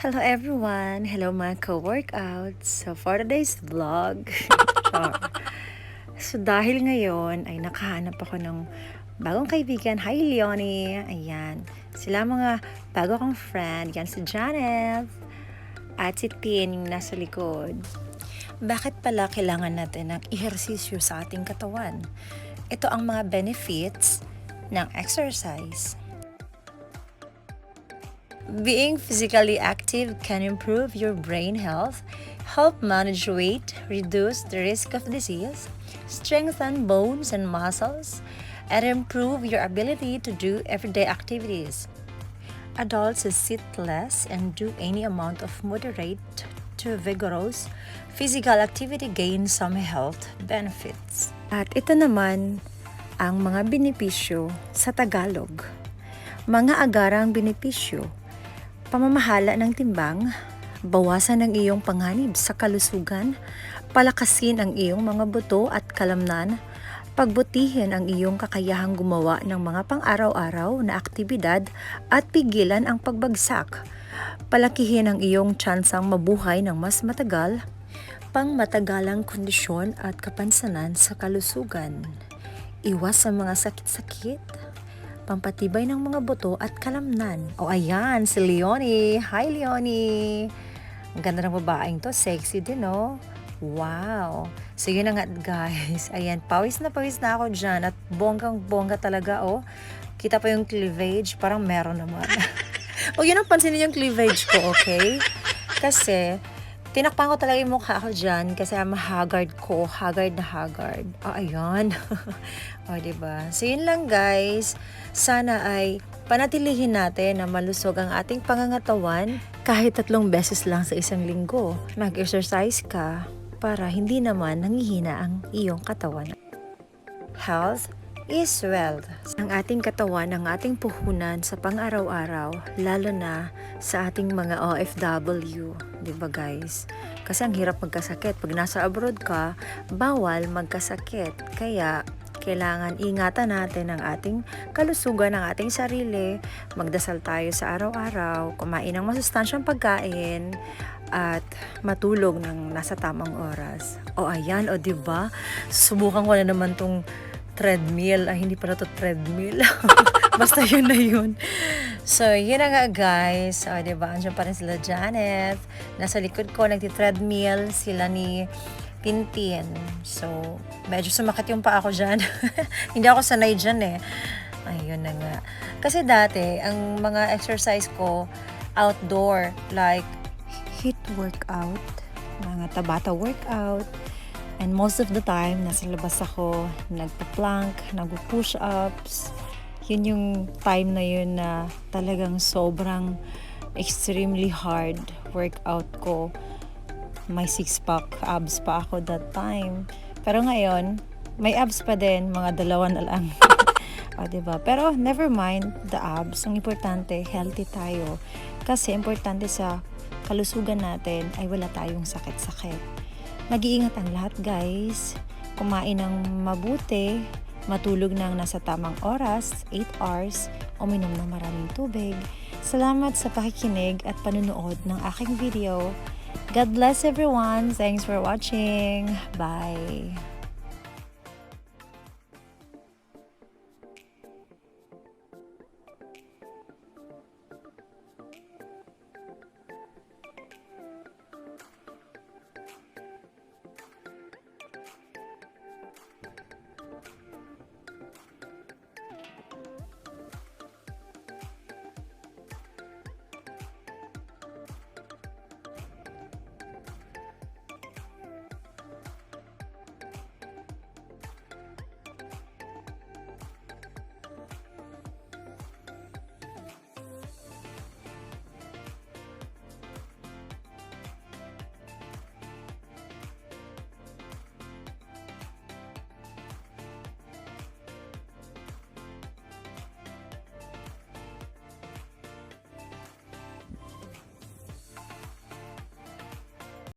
Hello everyone! Hello mga ka-workouts! So for today's vlog, char. So dahil ngayon ay nakahanap ako ng bagong kaibigan. Hi Leonie! Ayan. Sila mga bago kong friend. Yan si Janet at si Tin yung nasa likod. Bakit pala kailangan natin ng ehersisyo sa ating katawan? Ito ang mga benefits ng exercise. Being physically active can improve your brain health, help manage weight, reduce the risk of disease, strengthen bones and muscles, and improve your ability to do everyday activities. Adults sit less and do any amount of moderate to vigorous physical activity gain some health benefits. At ito naman ang mga benepisyo sa Tagalog. Mga agarang benepisyo: pamamahala ng timbang, bawasan ang iyong panganib sa kalusugan, palakasin ang iyong mga buto at kalamnan, pagbutihin ang iyong kakayahang gumawa ng mga pang-araw-araw na aktibidad at pigilan ang pagbagsak, palakihin ang iyong tsansang mabuhay ng mas matagal, pangmatagalang kondisyon at kapansanan sa kalusugan, iwas sa mga sakit-sakit, pampatibay ng mga buto at kalamnan. O ayan, si Leonie. Hi Leonie! Ang ganda ng babaeng to. Sexy din, no? Wow! So yun na nga guys. Ayan, pawis na ako dyan. At bonggang-bongga talaga, oh. Kita pa yung cleavage. Parang meron naman. O yun ang pansinin yung cleavage ko, okay? Kasi tinakpan ko talaga yung mukha ko dyan kasi haggard ko. Haggard na haggard. O, ayan. O, diba? So, yun lang guys. Sana ay panatilihin natin na malusog ang ating pangangatawan kahit 3 beses lang sa isang linggo. Mag-exercise ka para hindi naman nanghihina ang iyong katawan. Health is wealth. Ang ating katawan, ang ating puhunan sa pang-araw-araw, lalo na sa ating mga OFW. Diba guys? Kasi ang hirap magkasakit. Pag nasa abroad ka, bawal magkasakit. Kaya kailangan ingatan natin ang ating kalusugan ng ating sarili, magdasal tayo sa araw-araw, kumain ng masustansyang pagkain, at matulog ng nasa tamang oras. O ayan, o diba? Subukan ko na naman tong treadmill. Ay, hindi pala to treadmill. Basta yun na yun. So, yun na nga guys. O diba, andyan pa rin sila Janet. Nasa likod ko, nagti-treadmill. Sila ni Tintin. So, medyo sumakit yung paa ko dyan. Hindi ako sanay dyan eh. Ayun na nga. Kasi dati, ang mga exercise ko, outdoor, like HIIT workout, mga Tabata workout, and most of the time, nasa labas ako, nagpa-plank, nagpo-push-ups. Yun yung time na yun na talagang sobrang extremely hard workout ko. May 6-pack abs pa ako that time. Pero ngayon, may abs pa din, mga 2 na lang. O, diba? Pero never mind the abs. Ang importante, healthy tayo. Kasi importante sa kalusugan natin ay wala tayong sakit-sakit. Mag-iingat ang lahat guys. Kumain ng mabuti, matulog ng nasa tamang oras, 8 hours, uminom ng maraming tubig. Salamat sa pakikinig at panunood ng aking video. God bless everyone. Thanks for watching. Bye.